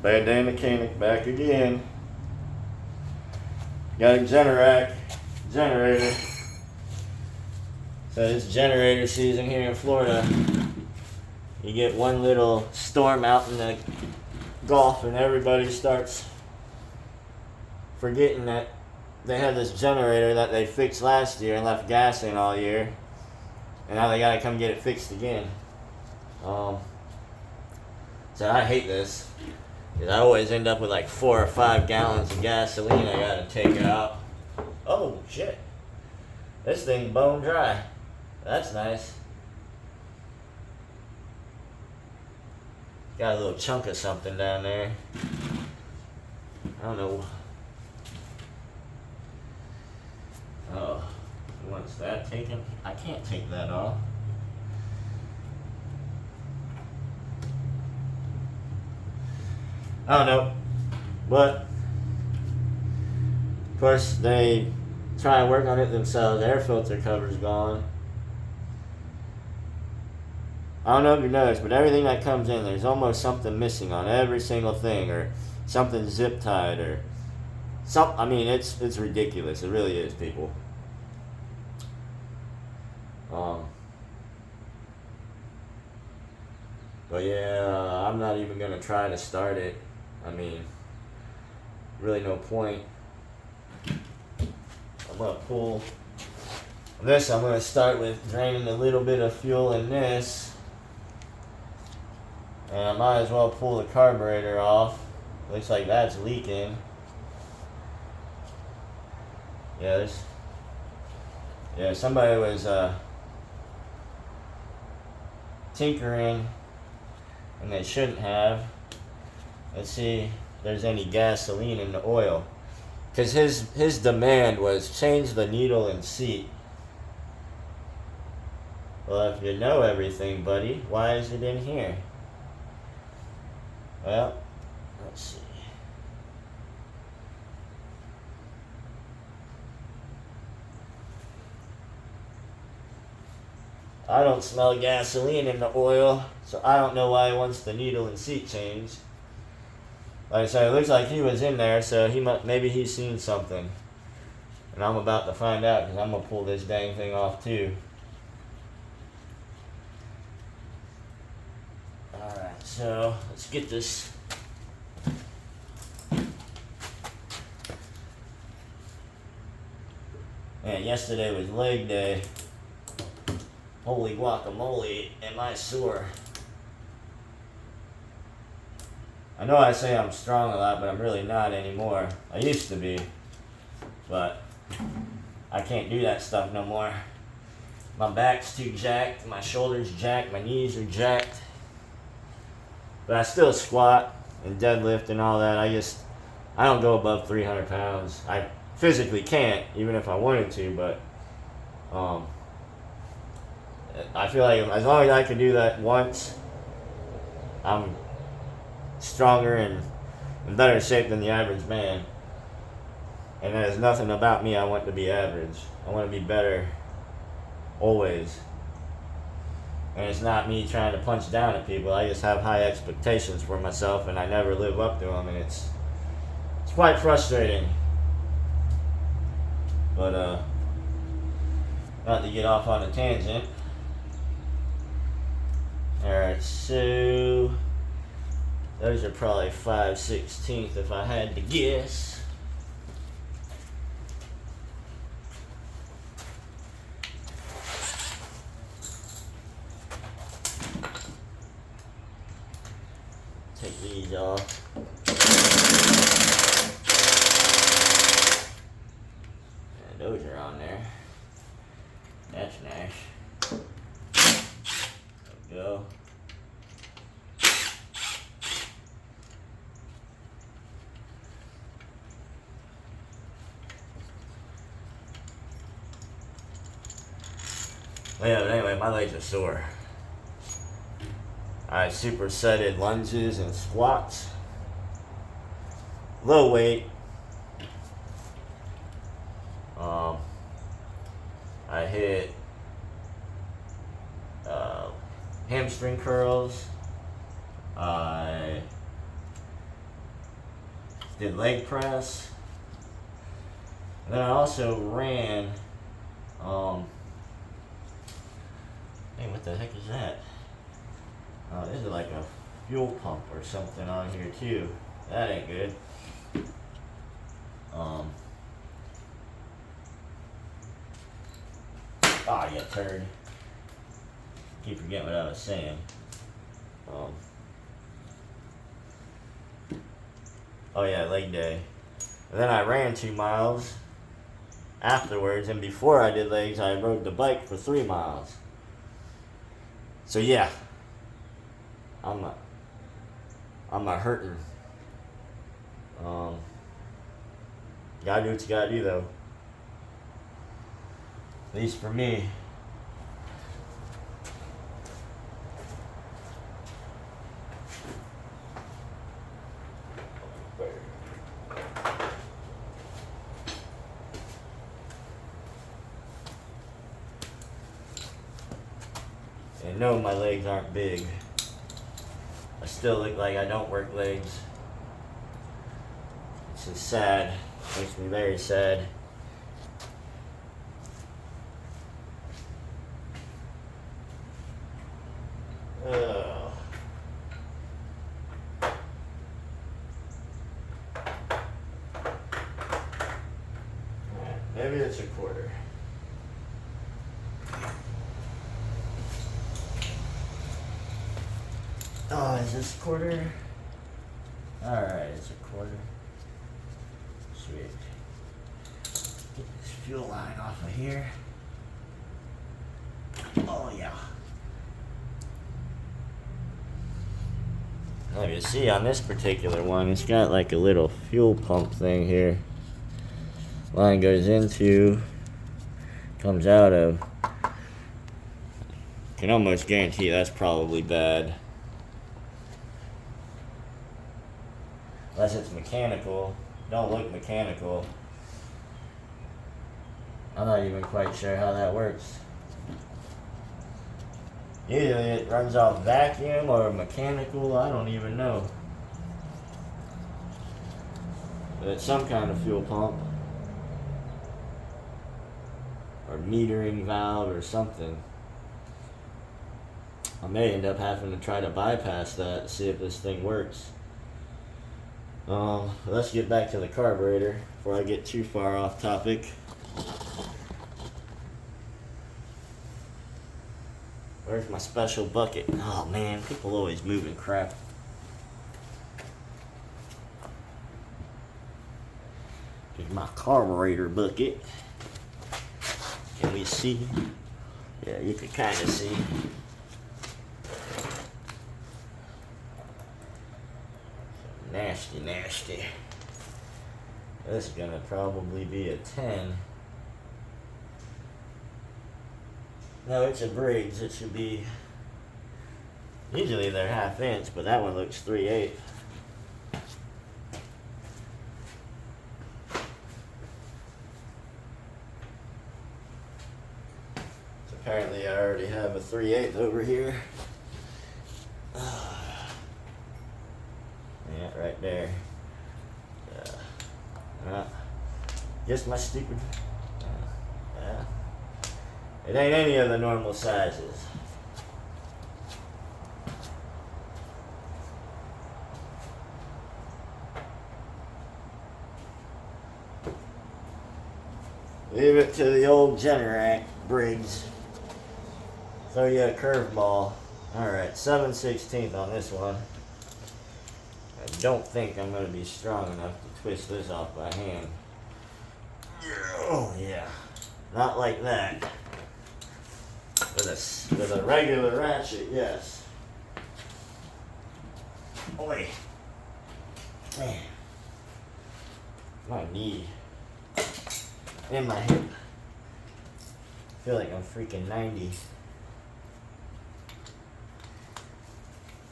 Bad day mechanic back again. Got a Generac generator. So it's generator season here in Florida. You get one little storm out in the Gulf and everybody starts forgetting that they had this generator that they fixed last year and left gas in all year. And now they gotta come get it fixed again. So I hate this. Cause I always end up with like 4 or 5 gallons of gasoline I gotta take out. Oh shit. This thing's bone dry. That's nice. Got a little chunk of something down there. I don't know. Oh, what's that taken? I can't take that off. I don't know. But, of course, they try and work on it themselves. Air filter cover's gone. I don't know if you noticed, but everything that comes in, there's almost something missing on every single thing, or something zip tied, or I mean, it's ridiculous. It really is, people. But yeah, I'm not even gonna try to start it. I mean, really no point. I'm gonna pull this. I'm gonna start with draining a little bit of fuel in this. And I might as well pull the carburetor off. Looks like that's leaking. Yeah, somebody was tinkering, and they shouldn't have. Let's see if there's any gasoline in the oil. Because his demand was change the needle and seat. Well, if you know everything, buddy, why is it in here? Well, let's see. I don't smell gasoline in the oil, so I don't know why he wants the needle and seat changed. Like I said, it looks like he was in there, so maybe he's seen something. And I'm about to find out, because I'm going to pull this dang thing off too. Alright, so let's get this. Man, yesterday was leg day. Holy guacamole, am I sore. I know I say I'm strong a lot, but I'm really not anymore. I used to be, but I can't do that stuff no more. My back's too jacked, my shoulders jacked, my knees are jacked. But I still squat and deadlift and all that. I don't go above 300 pounds. I physically can't, even if I wanted to, but I feel like as long as I can do that once, I'm stronger and in better shape than the average man. And there's nothing about me I want to be average. I want to be better always. And it's not me trying to punch down at people. I just have high expectations for myself, and I never live up to them, and it's quite frustrating. But not to get off on a tangent. Alright, so those are probably 5/16 if I had to guess. Take these off. And those are on there. That's nice. There we go. Well, yeah, but anyway, my legs are sore. I supersetted lunges and squats. Low weight. I hit hamstring curls. I did leg press. And then I also ran, hey, what the heck is that? Oh, this is like a fuel pump or something on here too. That ain't good. Ah, you turd. Keep forgetting what I was saying. Oh yeah, leg day. And then I ran 2 miles afterwards, and before I did legs, I rode the bike for 3 miles. So yeah, I'm a hurting. Gotta do what you gotta do though. At least for me. And no, my legs aren't big. I still look like I don't work legs. This is sad. Makes me very sad. Ugh. Maybe it's a quarter. Oh, is this a quarter? Alright, it's a quarter. Sweet. Get this fuel line off of here. Oh, yeah. Now you see on this particular one, it's got like a little fuel pump thing here. Line goes into, comes out of. Can almost guarantee that's probably bad. Unless it's mechanical. Don't look mechanical. I'm not even quite sure how that works. Usually it runs off vacuum or mechanical, I don't even know. But it's some kind of fuel pump. Or metering valve or something. I may end up having to try to bypass that to see if this thing works. Let's get back to the carburetor before I get too far off topic. Where's my special bucket? Oh man, people always moving crap. Here's my carburetor bucket. Can we see? Yeah, you can kind of see. Nasty, nasty. This is gonna probably be a 10. No, it's a Briggs. It should be. Usually they're 1/2 inch, but that one looks 3/8. So apparently I already have a 3/8 over here. Yeah, right there. Just my stupid. Yeah. It ain't any of the normal sizes. Leave it to the old Generac Briggs. Throw you a curveball. Alright, 7/16 on this one. I don't think I'm going to be strong enough to twist this off by hand. Oh yeah. Not like that. With a regular ratchet, yes. Oi. Man. My knee. And my hip. I feel like I'm freaking 90.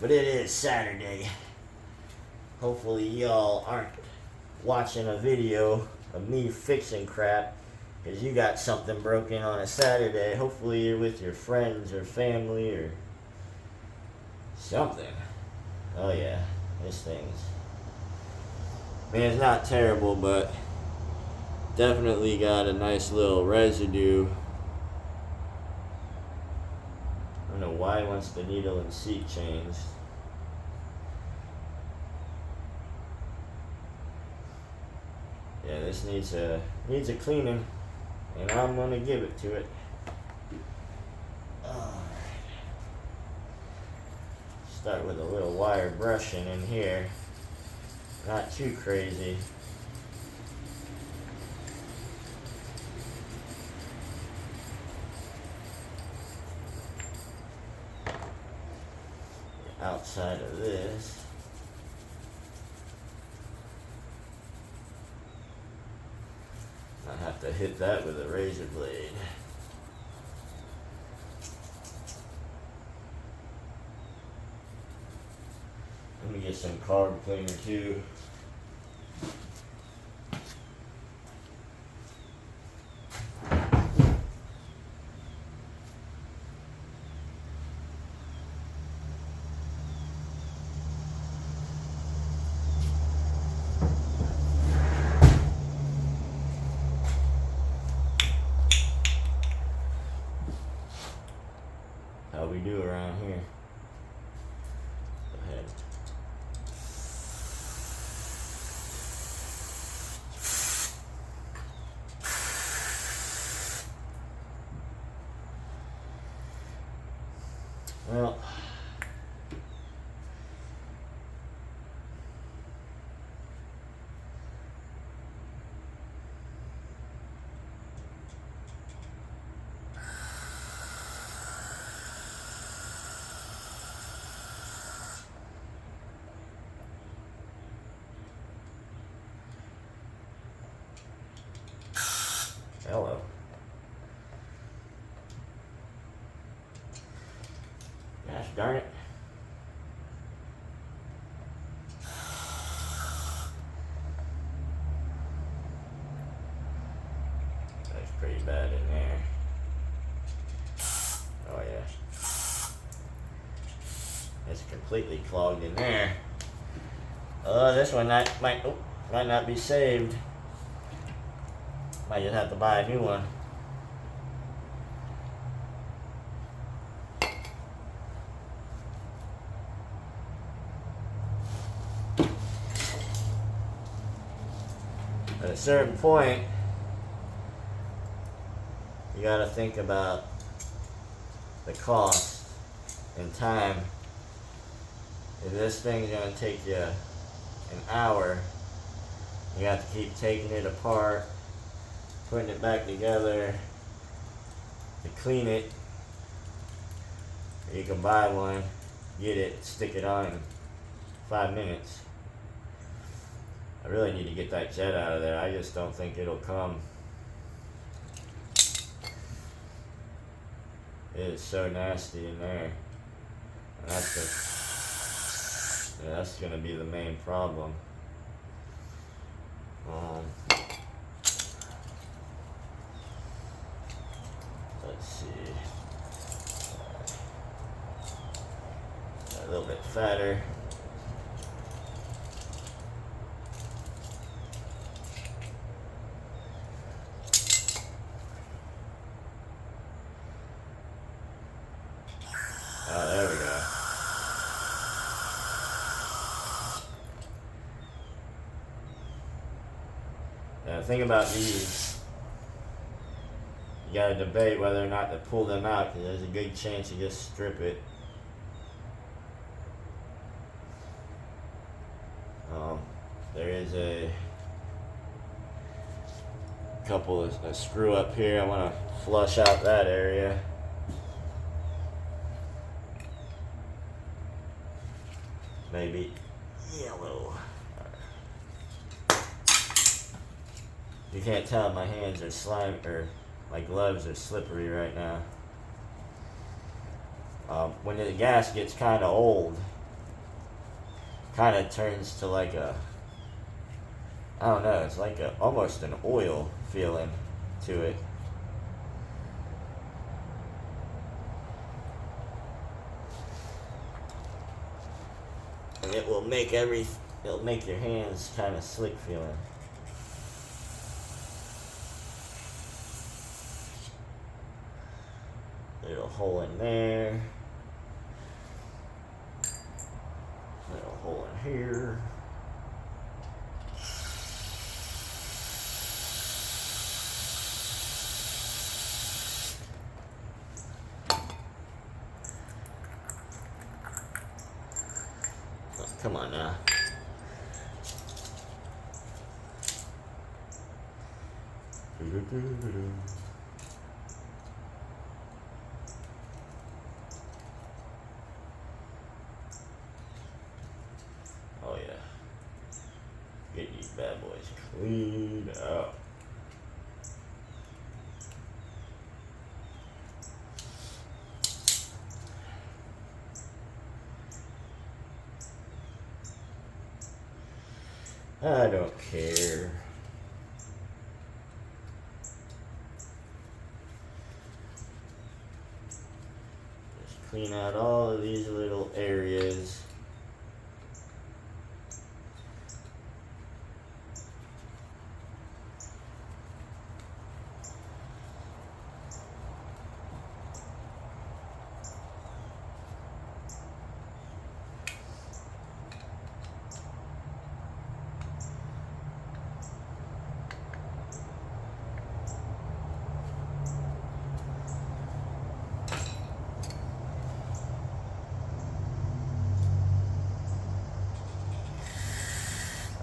But it is Saturday. Hopefully y'all aren't watching a video of me fixing crap because you got something broken on a Saturday. Hopefully you're with your friends or family or something. Oh yeah, this thing's I mean, it's not terrible, but definitely got a nice little residue. I don't know why he wants the needle and seat changed. Yeah, this needs a cleaning, and I'm gonna give it to it. Start with a little wire brushing in here. Not too crazy. Outside of this. I have to hit that with a razor blade. Let me get some carb cleaner too. How we do around here? Go ahead. Well, hello. Gosh darn it. That's pretty bad in there. Oh yeah. It's completely clogged in there. This one might not be saved. Might just have to buy a new one. At a certain point, you gotta think about the cost and time. If this thing's gonna take you an hour, you have to keep taking it apart, putting it back together to clean it. Or you can buy one, get it, stick it on in 5 minutes. I really need to get that jet out of there. I just don't think it'll come. It is so nasty in there. And that's gonna be the main problem. Let's see. A little bit fatter. Oh, there we go. Now, the thing about these, you gotta debate whether or not to pull them out, because there's a good chance you just strip it. There is a couple of a screw up here. I want to flush out that area. Maybe yellow. You can't tell my hands are slimy, or my gloves are slippery right now. When the gas gets kind of old, kind of turns to like a, I don't know, it's like almost an oil feeling to it. And it will make it'll make your hands kind of slick feeling. Little hole in there. Little hole in here. Oh, come on now. Oh yeah. Get these bad boys cleaned up. I don't care. Just clean out all of these little areas.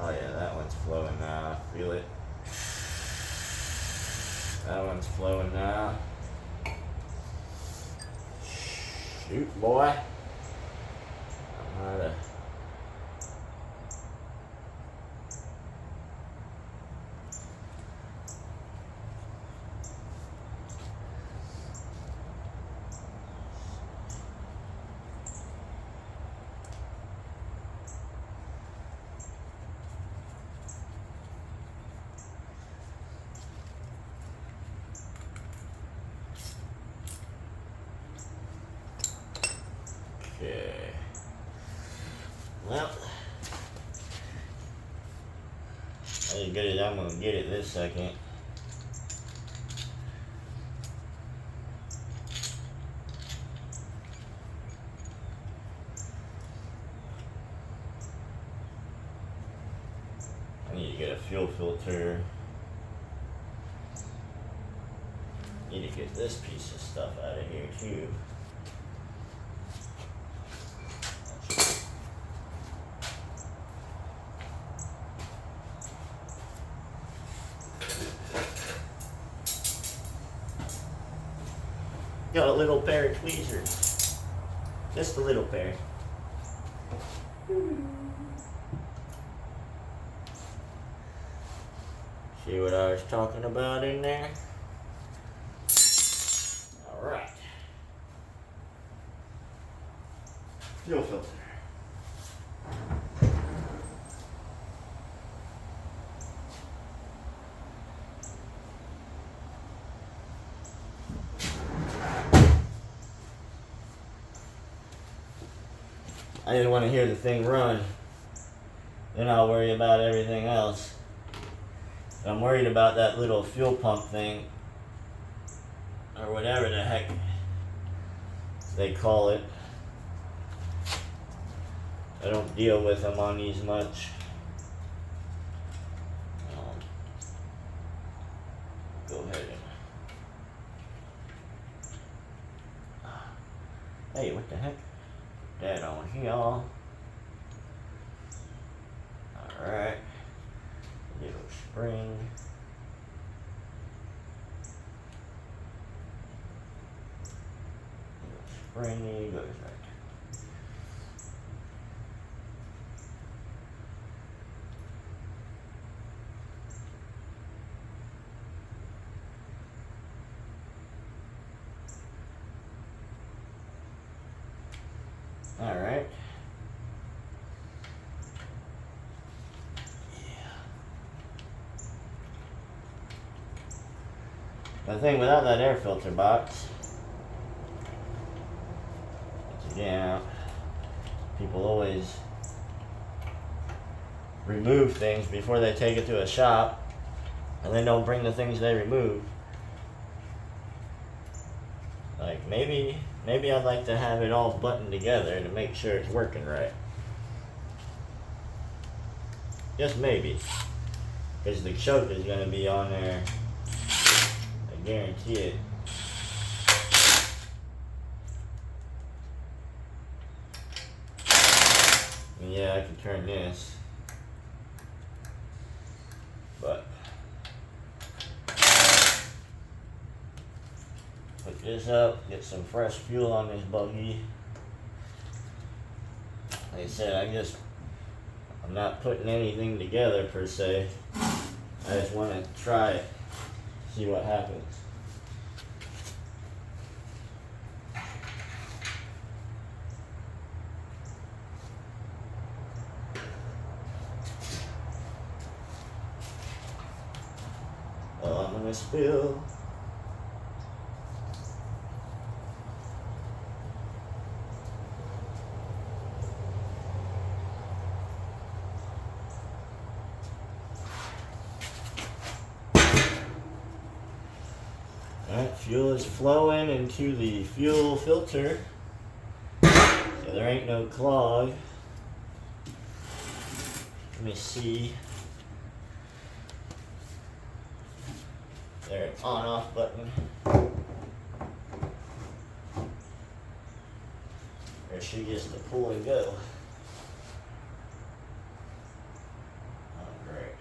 Oh yeah, that one's flowing now. Feel it? That one's flowing now. Shoot, boy. I'm out of... Okay. Well, as good as I'm gonna get it this second. I need to get a fuel filter. Need to get this piece of stuff out of here too. Got a little pair of tweezers. Just a little pair. See what I was talking about in there? Alright. Fuel filter. I just want to hear the thing run. Then I'll worry about everything else. I'm worried about that little fuel pump thing, or whatever the heck they call it. I don't deal with them on these much. Go ahead and... Hey, what the heck? That on here. Alright. Little spring. Little springy goes right there. Alright. The thing without that air filter box, yeah, people always remove things before they take it to a shop, and then don't bring the things they remove. Like, maybe I'd like to have it all buttoned together to make sure it's working right. Just maybe. Because the choke is going to be on there. I guarantee it. And yeah, I can turn this. But put this up, get some fresh fuel on this buggy. Like I said, I'm not putting anything together per se. I just want to try it, see what happens. Well, I'm gonna spill. Alright, fuel is flowing into the fuel filter, so there ain't no clog. Let me see. There's an on-off button. There she gets to pull and go. Oh, great.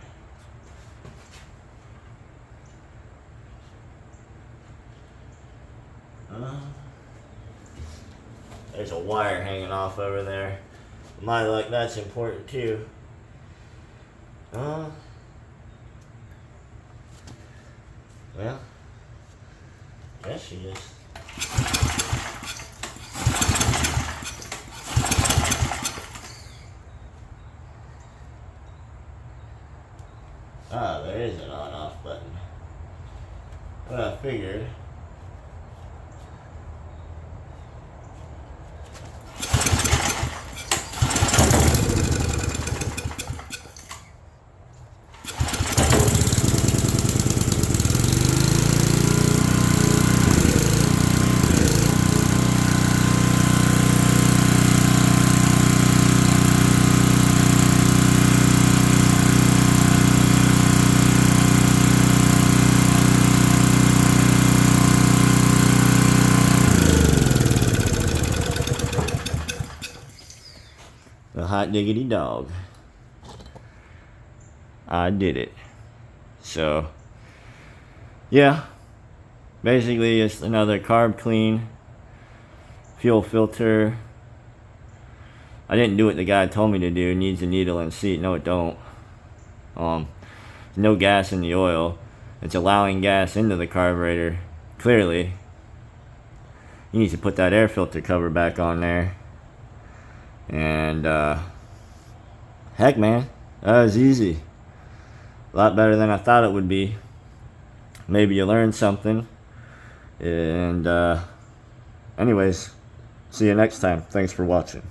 There's a wire hanging off over there. My luck, that's important too. Well, guess she is. Ah, there is an on-off button. What I figured. The hot diggity dog. I did it. So, yeah. Basically, it's another carb clean. Fuel filter. I didn't do what the guy told me to do. It needs a needle and seat. No, it don't. No gas in the oil. It's allowing gas into the carburetor. Clearly. You need to put that air filter cover back on there. And heck, man, that was easy. A lot better than I thought it would be. Maybe you learned something. And anyways, see you next time. Thanks for watching.